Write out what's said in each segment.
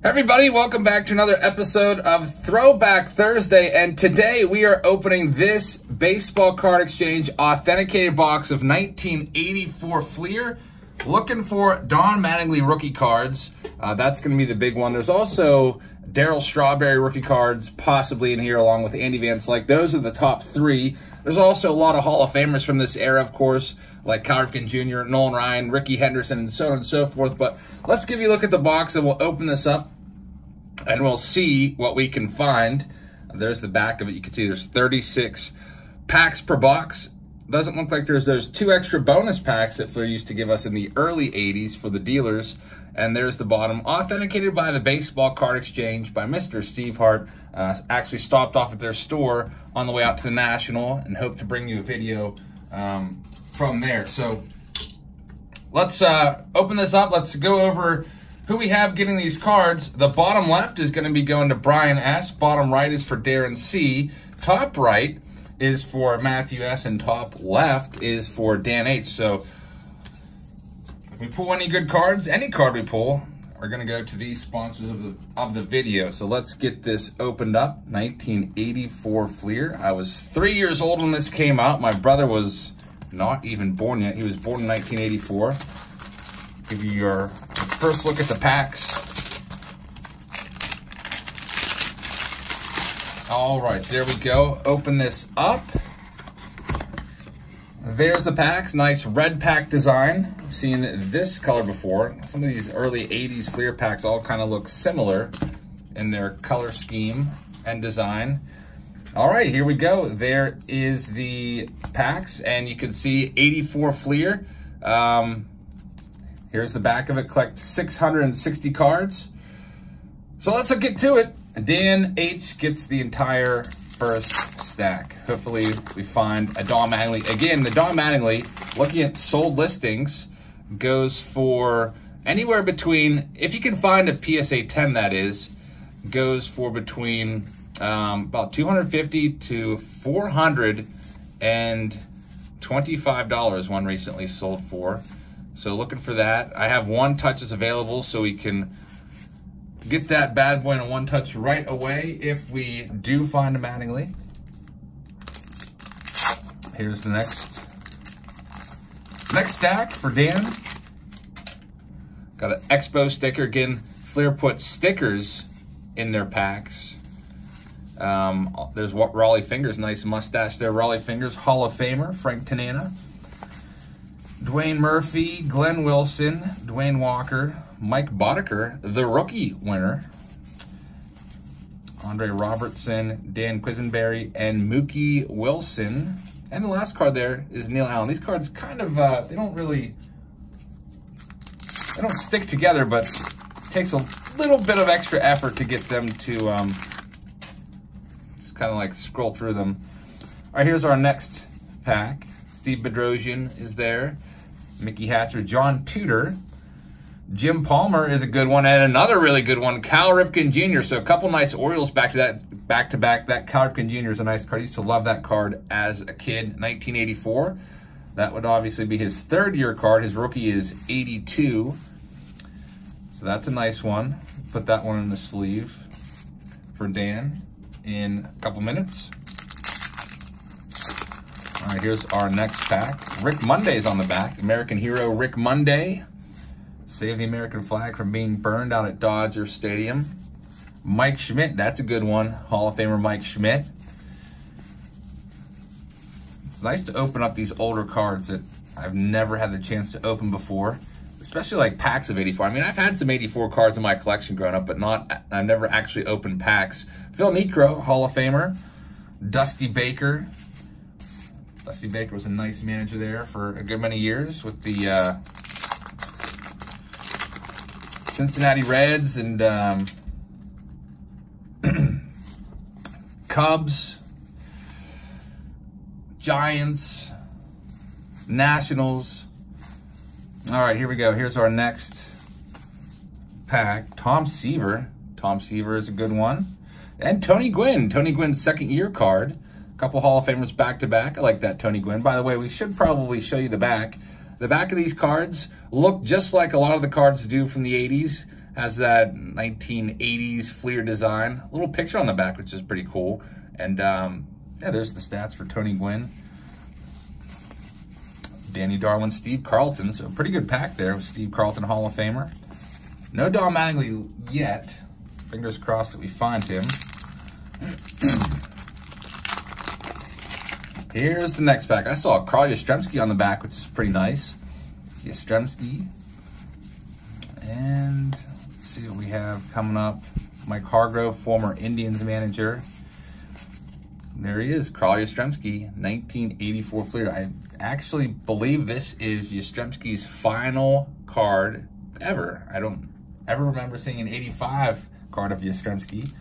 Everybody, welcome back to another episode of Throwback Thursday, and today we are opening this baseball card exchange authenticated box of 1984 FLEER. Looking for Don Mattingly Rookie Cards. That's going to be the big one. There's also Darryl Strawberry Rookie Cards possibly in here along with Andy Van Slyke. Those are the top three. There's also a lot of Hall of Famers from this era, of course, like Ripken Jr., Nolan Ryan, Rickey Henderson, and so on and so forth. But let's give you a look at the box, and we'll open this up, and we'll see what we can find. There's the back of it. You can see there's 36 packs per box. Doesn't look like there's those 2 extra bonus packs that FLEER used to give us in the early 80s for the dealers. And there's the bottom. Authenticated by the Baseball Card Exchange by Mr. Steve Hart. Actually stopped off at their store on the way out to the National and hope to bring you a video from there. So let's open this up. Let's go over who we have getting these cards. The bottom left is going to be going to Brian S. Bottom right is for Darren C. Top right is for Matthew S. And top left is for Dan H. So if we pull any good cards, any card we pull are going to go to these sponsors of the video. So let's get this opened up. 1984 FLEER. I was 3 years old when this came out. My brother was not even born yet. He was born in 1984. Give you your first look at the packs. All right, there we go. Open this up. There's the packs. Nice red pack design. I've seen this color before. Some of these early 80s FLEER packs all kind of look similar in their color scheme and design. All right, here we go. There is the packs, and you can see 84 FLEER. Here's the back of it. Collect 660 cards. So let's get to it. Dan H gets the entire first stack. Hopefully we find a Don Mattingly. Again, the Don Mattingly, looking at sold listings, goes for anywhere between, if you can find a PSA 10 that is, goes for between about $250 to $425 one recently sold for. So looking for that. I have one touches available, so we can get that bad boy in one touch right away if we do find a Mattingly. Here's the next stack for Dan. Got an Expo sticker. Again, FLEER puts stickers in their packs. There's Raleigh Fingers, nice mustache there. Raleigh Fingers, Hall of Famer, Frank Tanana. Dwayne Murphy, Glenn Wilson, Dwayne Walker, Mike Boddicker, the rookie winner. Andre Robertson, Dan Quisenberry, and Mookie Wilson. And the last card there is Neil Allen. These cards kind of, they don't stick together, but it takes a little bit of extra effort to get them to just kind of like scroll through them. All right, here's our next pack. Steve Bedrosian is there. Mickey Hatcher, John Tudor. Jim Palmer is a good one, and another really good one, Cal Ripken Jr. So a couple nice Orioles back to back. That Cal Ripken Jr. is a nice card. I used to love that card as a kid. 1984. That would obviously be his third-year card. His rookie is 82. So that's a nice one. Put that one in the sleeve for Dan in a couple minutes. All right, here's our next pack. Rick Monday's on the back. American hero Rick Monday. Save the American flag from being burned out at Dodger Stadium. Mike Schmidt, that's a good one. Hall of Famer Mike Schmidt. It's nice to open up these older cards that I've never had the chance to open before, especially like packs of 84. I mean, I've had some 84 cards in my collection growing up, but I've never actually opened packs. Phil Niekro, Hall of Famer. Dusty Baker. Dusty Baker was a nice manager there for a good many years with the Cincinnati Reds and Cubs, Giants, Nationals. All right, here we go. Here's our next pack. Tom Seaver. Tom Seaver is a good one. And Tony Gwynn. Tony Gwynn's second-year card. A couple Hall of Famers back-to-back. I like that Tony Gwynn. By the way, we should probably show you the back. The back of these cards look just like a lot of the cards do from the 80s. Has that 1980s FLEER design. A little picture on the back, which is pretty cool. And yeah, there's the stats for Tony Gwynn, Danny Darwin, Steve Carlton. So pretty good pack there with Steve Carlton, Hall of Famer. No Don Mattingly yet. Fingers crossed that we find him. Here's the next pack. I saw Carl Yastrzemski on the back, which is pretty nice. Yastrzemski. And let's see what we have coming up. Mike Hargrove, former Indians manager. There he is, Carl Yastrzemski, 1984 FLEER. I actually believe this is Yastrzemski's final card ever. I don't ever remember seeing an 85 card of Yastrzemski.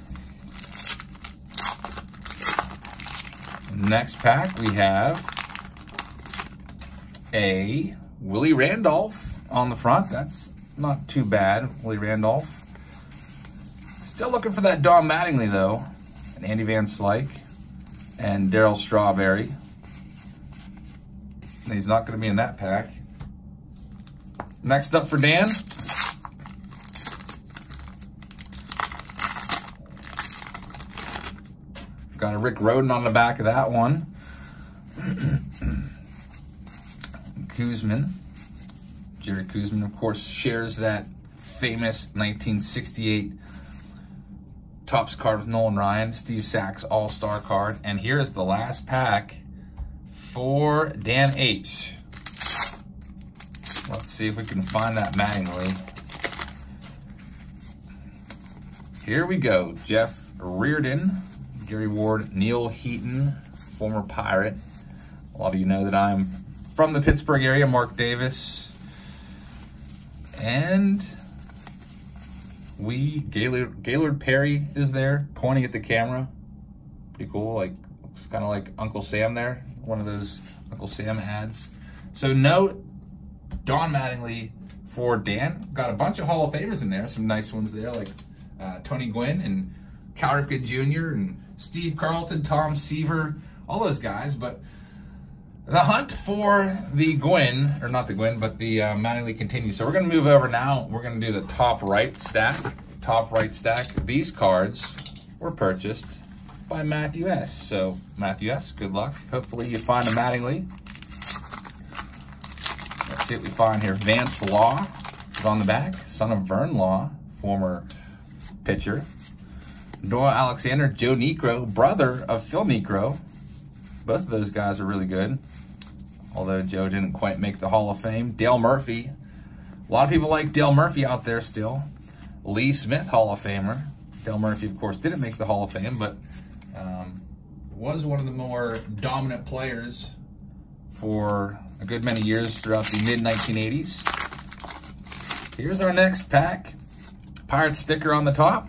Next pack, we have a Willie Randolph on the front. That's not too bad, Willie Randolph. Still looking for that Don Mattingly, though. And Andy Van Slyke and Darryl Strawberry. And he's not going to be in that pack. Next up for Dan. Got a Rick Rhoden on the back of that one. Kuzman. Jerry Kuzman, of course, shares that famous 1968 Topps card with Nolan Ryan, Steve Sachs All-Star card. And here's the last pack for Dan H. Let's see if we can find that Mattingly. Here we go. Jeff Reardon, Gary Ward, Neil Heaton, former Pirate. A lot of you know that I'm from the Pittsburgh area. Mark Davis. And Gaylord Perry is there, pointing at the camera. Pretty cool, like, looks kind of like Uncle Sam there. One of those Uncle Sam ads. So no Don Mattingly for Dan. Got a bunch of Hall of Famers in there, some nice ones there, like Tony Gwynn and Ripken Jr. and Steve Carlton, Tom Seaver, all those guys. But the hunt for the Gwynn, or not the Gwynn, but the Mattingly continues. So we're going to move over now. We're going to do the top right stack. Top right stack. These cards were purchased by Matthew S. So Matthew S., good luck. Hopefully you find a Mattingly. Let's see what we find here. Vance Law is on the back. Son of Vern Law, former pitcher. Noah Alexander, Joe Niekro, brother of Phil Niekro. Both of those guys are really good, although Joe didn't quite make the Hall of Fame. Dale Murphy. A lot of people like Dale Murphy out there still. Lee Smith, Hall of Famer. Dale Murphy, of course, didn't make the Hall of Fame, but was one of the more dominant players for a good many years throughout the mid-1980s. Here's our next pack. Pirate sticker on the top.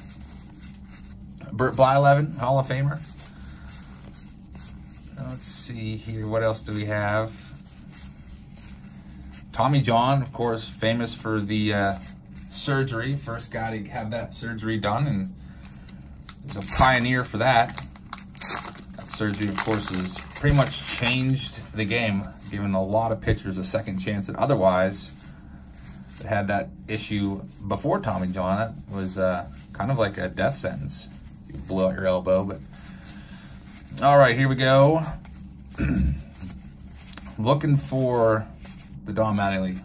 Bert Blyleven, Hall of Famer. Let's see here. What else do we have? Tommy John, of course, famous for the surgery. First guy to have that surgery done, and was a pioneer for that. That surgery, of course, has pretty much changed the game, giving a lot of pitchers a second chance that otherwise had that issue before Tommy John. It was kind of like a death sentence. You blew out your elbow, but all right, here we go. Looking for the Don Mattingly.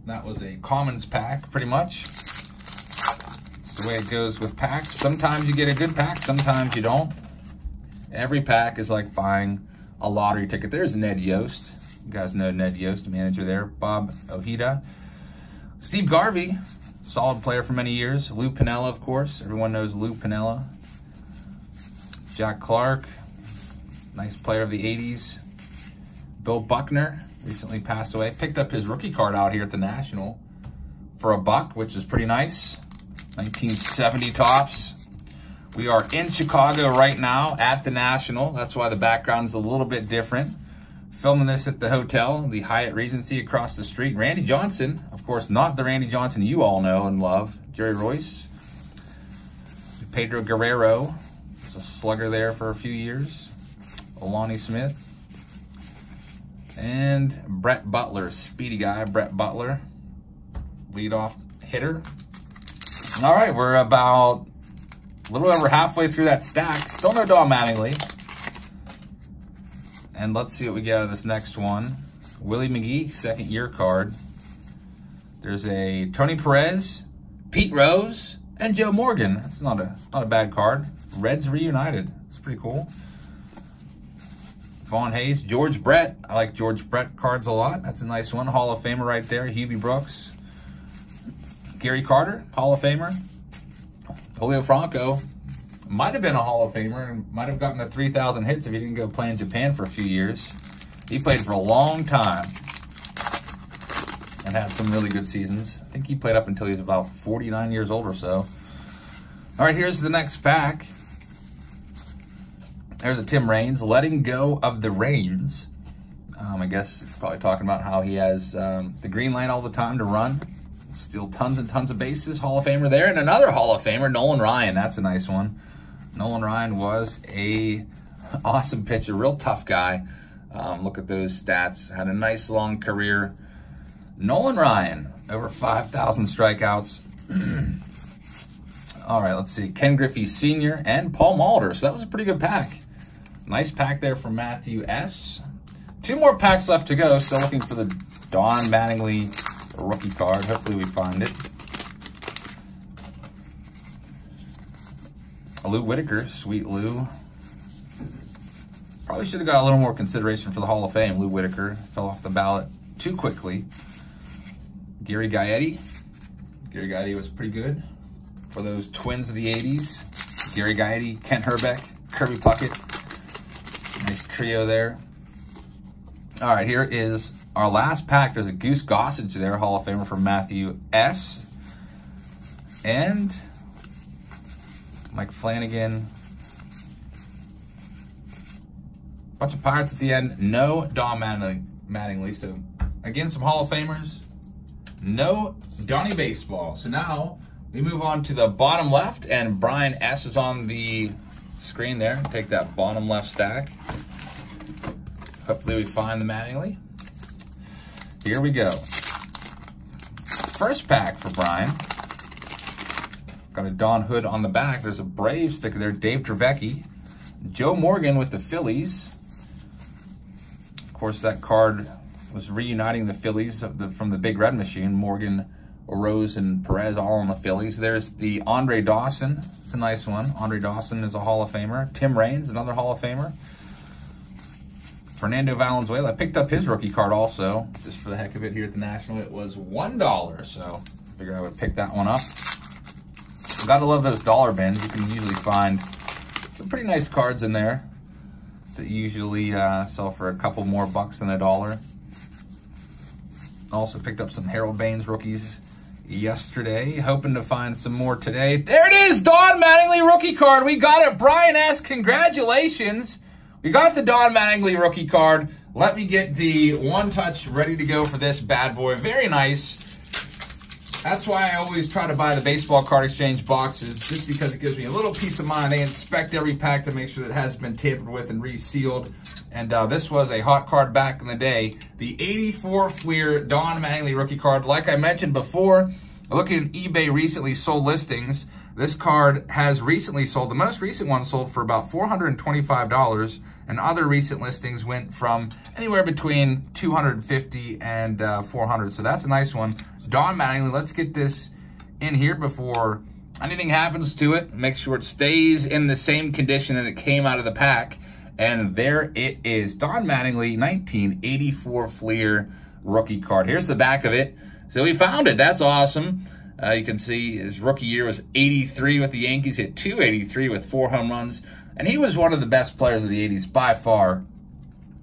That was a commons pack, pretty much. It's the way it goes with packs. Sometimes you get a good pack, sometimes you don't. Every pack is like buying a lottery ticket. There's Ned Yost. You guys know Ned Yost, manager there. Bob Ojeda. Steve Garvey, solid player for many years. Lou Piniella, of course. Everyone knows Lou Piniella. Jack Clark, nice player of the 80s. Bill Buckner recently passed away. Picked up his rookie card out here at the National for $1, which is pretty nice. 1970 Topps. We are in Chicago right now at the National. That's why the background is a little bit different. Filming this at the hotel, the Hyatt Regency across the street. Randy Johnson, of course, not the Randy Johnson you all know and love. Jerry Royce. Pedro Guerrero. A slugger there for a few years. Lonnie Smith. And Brett Butler, speedy guy, Brett Butler. Leadoff hitter. All right, we're about a little over halfway through that stack. Still no Don Mattingly. And let's see what we get out of this next one. Willie McGee, second year card. There's a Tony Perez, Pete Rose, and Joe Morgan. That's not a bad card. Reds reunited. It's pretty cool. Vaughn Hayes, George Brett. I like George Brett cards a lot. That's a nice one. Hall of Famer right there. Hubie Brooks. Gary Carter, Hall of Famer. Julio Franco might have been a Hall of Famer and might have gotten to 3,000 hits if he didn't go play in Japan for a few years. He played for a long time and had some really good seasons. I think he played up until he was about 49 years old or so. All right, here's the next pack. There's a Tim Raines, letting go of the reins. I guess it's probably talking about how he has the green light all the time to run. Steal tons and tons of bases. Hall of Famer there. And another Hall of Famer, Nolan Ryan. That's a nice one. Nolan Ryan was a awesome pitcher, real tough guy. Look at those stats. Had a nice long career. Nolan Ryan, over 5,000 strikeouts. All right, let's see. Ken Griffey Sr. and Paul Molitor. So that was a pretty good pack. Nice pack there from Matthew S. 2 more packs left to go. Still looking for the Don Mattingly rookie card. Hopefully we find it. Lou Whitaker, sweet Lou. Probably should have got a little more consideration for the Hall of Fame. Lou Whitaker fell off the ballot too quickly. Gary Gaetti. Gary Gaetti was pretty good for those twins of the 80s. Gary Gaetti, Kent Herbeck, Kirby Puckett. Nice trio there. All right, here is our last pack. There's a Goose Gossage there, Hall of Famer from Matthew S. And Mike Flanagan. Bunch of Pirates at the end. No Don Mattingly. So, again, some Hall of Famers. No Donnie Baseball. So now we move on to the bottom left, and Brian S. is on the screen there. Take that bottom left stack. Hopefully we find the Mattingly. Here we go. First pack for Brian. Got a Don Hood on the back. There's a Brave sticker there. Dave Trevecki. Joe Morgan with the Phillies. Of course, that card was reuniting the Phillies from the Big Red Machine. Morgan, Rose, and Perez all on the Phillies. There's the Andre Dawson. It's a nice one. Andre Dawson is a Hall of Famer. Tim Raines, another Hall of Famer. Fernando Valenzuela. I picked up his rookie card also, just for the heck of it here at the National. It was $1, so I figured I would pick that one up. Gotta love those dollar bins. You can usually find some pretty nice cards in there that usually sell for a couple more bucks than $1. Also picked up some Harold Baines rookies yesterday. Hoping to find some more today. There it is! Don Mattingly rookie card. We got it. Brian S., congratulations. We got the Don Mattingly rookie card. Let me get the one touch ready to go for this bad boy. Very nice. That's why I always try to buy the baseball card exchange boxes, just because it gives me a little peace of mind. They inspect every pack to make sure that it hasn't been tampered with and resealed. And this was a hot card back in the day. The 84 FLEER Don Mattingly rookie card. Like I mentioned before, looking at eBay recently sold listings, this card has recently sold. The most recent one sold for about $425, and other recent listings went from anywhere between $250 and $400. So that's a nice one. Don Mattingly, let's get this in here before anything happens to it. Make sure it stays in the same condition that it came out of the pack. And there it is. Don Mattingly, 1984 FLEER rookie card. Here's the back of it. So we found it. That's awesome. You can see his rookie year was 83 with the Yankees. Hit 283 with 4 home runs. And he was one of the best players of the 80s by far.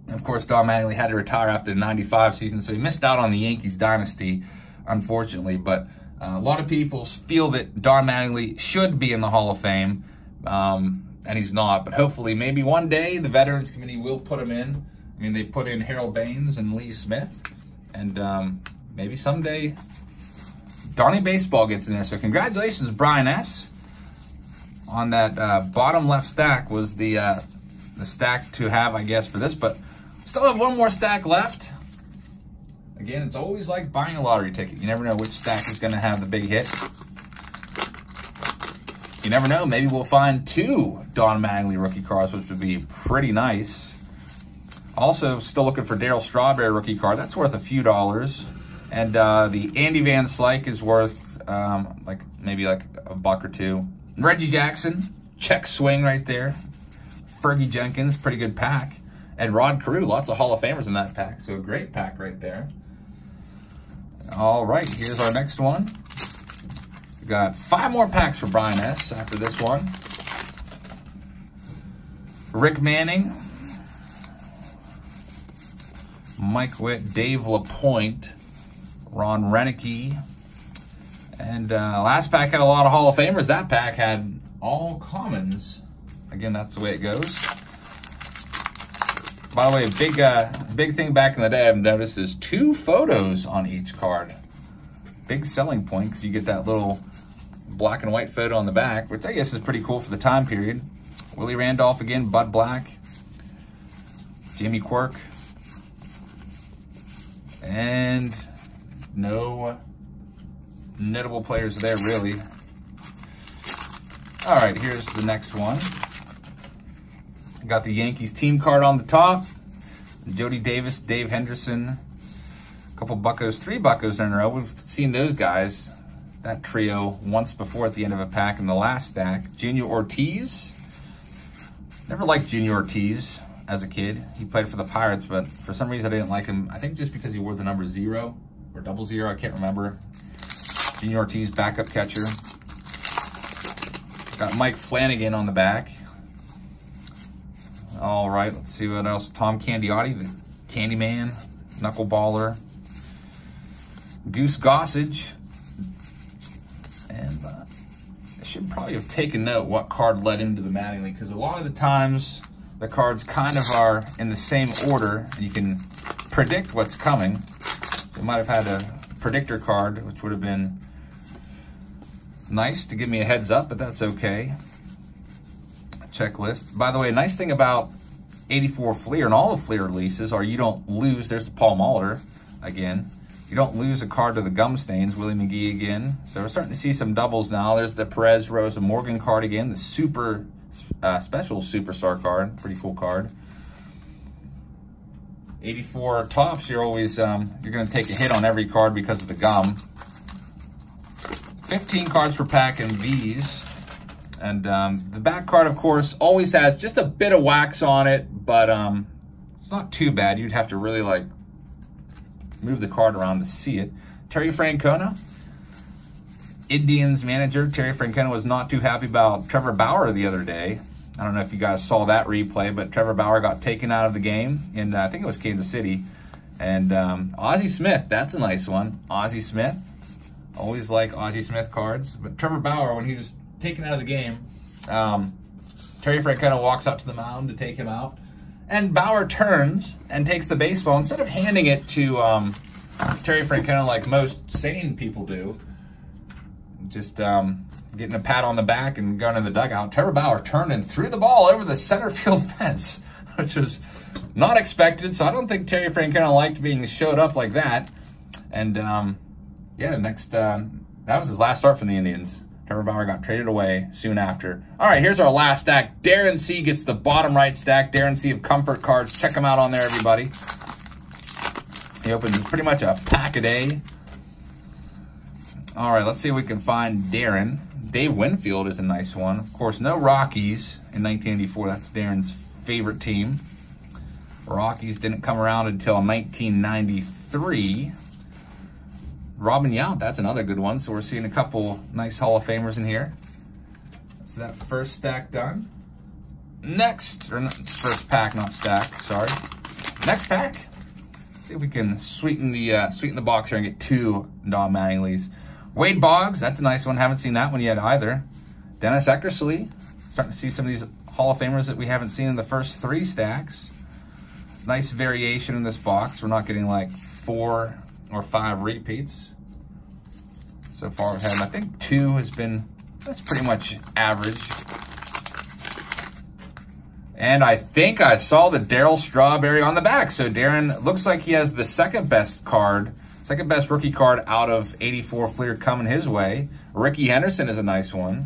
Of course, Don Mattingly had to retire after the 95 season, so he missed out on the Yankees dynasty, unfortunately. But a lot of people feel that Don Mattingly should be in the Hall of Fame, and he's not. But hopefully, maybe one day, the Veterans Committee will put him in. I mean, they put in Harold Baines and Lee Smith, and maybe someday Donnie Baseball gets in there. So congratulations, Brian S. On that bottom left stack was the stack to have, I guess, for this. But still have one more stack left. Again, it's always like buying a lottery ticket. You never know which stack is going to have the big hit. never know. Maybe we'll find 2 Don Mattingly rookie cards, which would be pretty nice. Also, still looking for Darryl Strawberry rookie card. That's worth a few dollars. And the Andy Van Slyke is worth maybe like a buck or 2. Reggie Jackson, check swing right there. Fergie Jenkins, pretty good pack. And Rod Carew, lots of Hall of Famers in that pack. So a great pack right there. All right, here's our next one. We got 5 more packs for Brian S. after this one. Rick Manning, Mike Witt, Dave LaPointe, Ron Renicky, and last pack had a lot of Hall of Famers. That pack had all commons. Again, that's the way it goes. By the way, big thing back in the day I've noticed is 2 photos on each card. Big selling point because you get that little black and white photo on the back, which I guess is pretty cool for the time period. Willie Randolph again, Bud Black, Jamie Quirk, and no notable players there really. All right, here's the next one. Got the Yankees team card on the top. Jody Davis, Dave Henderson, a couple Buccos, 3 Buccos in a row. We've seen those guys, that trio, once before at the end of a pack in the last stack. Junior Ortiz. Never liked Junior Ortiz as a kid. He played for the Pirates, but for some reason I didn't like him. I think just because he wore the number 0 or 00, I can't remember. Junior Ortiz, backup catcher. Got Mike Flanagan on the back. All right, let's see what else. Tom Candiotti, the Candyman, Knuckleballer. Goose Gossage. And I should probably have taken note what card led into the Mattingly, because a lot of the times the cards kind of are in the same order, and you can predict what's coming. They might have had a predictor card, which would have been nice to give me a heads up, but that's okay. Checklist. By the way, nice thing about 84 FLEER and all the FLEER releases are you don't lose. There's the Paul Molitor again. You don't lose a card to the gum stains. Willie McGee again. So we're starting to see some doubles now. There's the Perez Rosa Morgan card again. The super special superstar card. Pretty cool card. 84 tops. You're always you're going to take a hit on every card because of the gum. 15 cards per pack in these. And the back card, of course, always has just a bit of wax on it, but it's not too bad. You'd have to really, like, move the card around to see it. Terry Francona, Indians manager. Terry Francona was not too happy about Trevor Bauer the other day. I don't know if you guys saw that replay, but Trevor Bauer got taken out of the game in, I think it was Kansas City. And Ozzie Smith, that's a nice one. Ozzie Smith. Always like Ozzie Smith cards. But Trevor Bauer, when he was taken out of the game, Terry Francona walks up to the mound to take him out, and Bauer turns and takes the baseball. Instead of handing it to Terry Francona like most sane people do, just getting a pat on the back and going in the dugout, Trevor Bauer turned and threw the ball over the center field fence, which was not expected. So I don't think Terry Francona liked being showed up like that. And yeah, that was his last start from the Indians. Trevor Bauer got traded away soon after. All right, here's our last stack. Darren C gets the bottom right stack. Darren C of Comfort Cards. Check him out on there, everybody. He opens pretty much a pack a day. All right, let's see if we can find Darren. Dave Winfield is a nice one. Of course, no Rockies in 1984. That's Darren's favorite team. Rockies didn't come around until 1993. Robin Yount, that's another good one. So we're seeing a couple nice Hall of Famers in here. So that first stack done. Next, or not, first pack, not stack, sorry. Next pack. Let's see if we can sweeten the box here and get 2 Don Mattinglys. Wade Boggs, that's a nice one. Haven't seen that one yet either. Dennis Eckersley. Starting to see some of these Hall of Famers that we haven't seen in the first 3 stacks. Nice variation in this box. We're not getting like 4 or 5 repeats. So far we've had, I think 2 has been, that's pretty much average. And I think I saw the Darryl Strawberry on the back. So Darren looks like he has the second best rookie card out of 84 FLEER coming his way. Ricky Henderson is a nice one.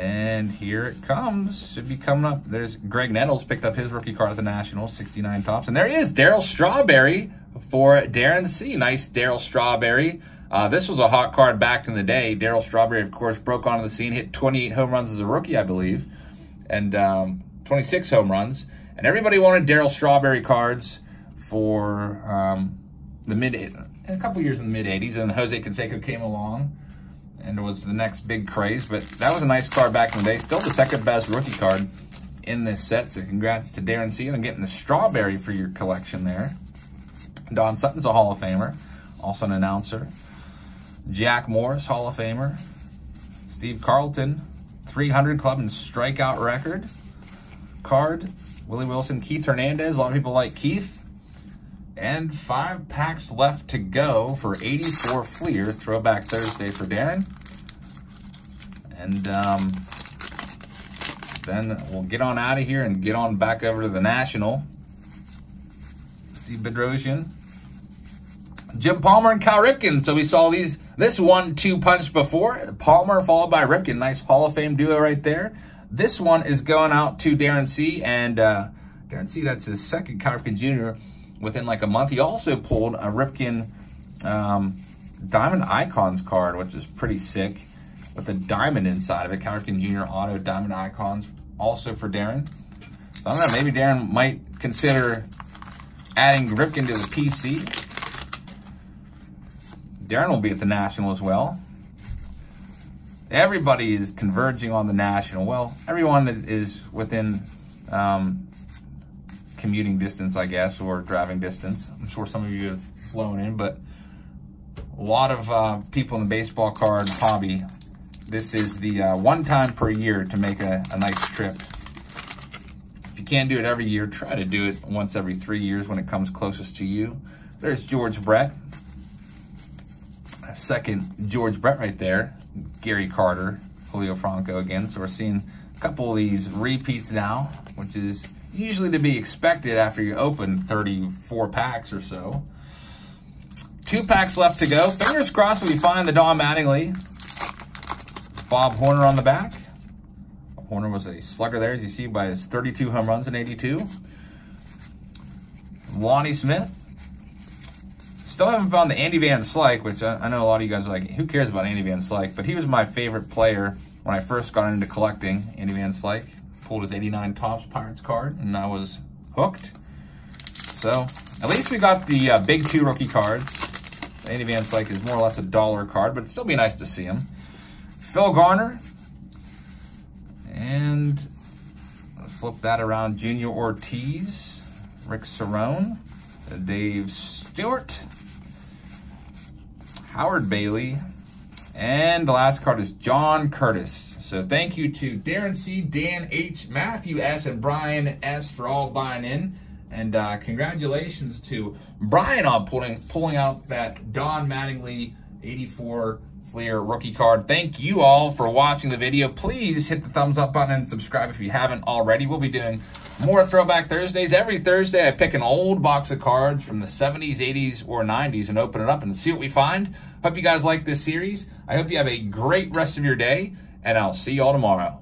And here it comes. Should be coming up. There's Greg Nettles picked up his rookie card at the Nationals, 69 tops. And there he is, Darryl Strawberry for Darren C. Nice Darryl Strawberry. This was a hot card back in the day. Darryl Strawberry, of course, broke onto the scene, hit 28 home runs as a rookie, I believe, and 26 home runs. And everybody wanted Darryl Strawberry cards for a couple years in the mid-'80s, and Jose Canseco came along and was the next big craze. But that was a nice card back in the day. Still the second best rookie card in this set. So congrats to Darren C. on getting the Strawberry for your collection there. Don Sutton's a Hall of Famer, also an announcer. Jack Morris, Hall of Famer. Steve Carlton, 300 club and strikeout record card. Willie Wilson, Keith Hernandez. A lot of people like Keith. And 5 packs left to go for 84 FLEER, Throwback Thursday for Darren. And then we'll get on out of here and get on back over to the National. Steve Bedrosian, Jim Palmer, and Cal Ripken. So we saw this 1-2 punch before. Palmer followed by Ripken. Nice Hall of Fame duo right there. This one is going out to Darren C. And Darren C, that's his second Cal Ripken Jr. within like a month. He also pulled a Ripken Diamond Icons card, which is pretty sick, with a diamond inside of it. Cal Ripken Jr. Auto Diamond Icons, also for Darren. So I don't know, maybe Darren might consider adding Ripken to the PC. Darren will be at the National as well. Everybody is converging on the National. Well, everyone that is within commuting distance, I guess, or driving distance. I'm sure some of you have flown in, but a lot of people in the baseball card hobby, this is the one time per year to make a nice trip. If you can't do it every year, try to do it once every 3 years when it comes closest to you. There's George Brett. Second George Brett right there. Gary Carter, Julio Franco again. So we're seeing a couple of these repeats now, which is usually to be expected after you open 34 packs or so. 2 packs left to go. Fingers crossed we find the Don Mattingly. Bob Horner on the back. Horner was a slugger there, as you see, by his 32 home runs in 82. Lonnie Smith. Still haven't found the Andy Van Slyke, which I know a lot of you guys are like, who cares about Andy Van Slyke? But he was my favorite player when I first got into collecting Andy Van Slyke. Pulled his 89 Topps Pirates card, and I was hooked. So at least we got the big 2 rookie cards. Andy Van Slyke is more or less a $1 card, but it'd still be nice to see him. Phil Garner. And flip that around. Junior Ortiz. Rick Cerrone. Dave Stewart. Howard Bailey. And the last card is John Curtis. So thank you to Darren C., Dan H., Matthew S., and Brian S. for all buying in. And congratulations to Brian on pulling out that Don Mattingly 84 FLEER rookie card. Thank you all for watching the video. Please hit the thumbs up button and subscribe if you haven't already. We'll be doing more Throwback Thursdays. Every Thursday I pick an old box of cards from the 70s, 80s, or 90s and open it up and see what we find. Hope you guys like this series. I hope you have a great rest of your day, and I'll see you all tomorrow.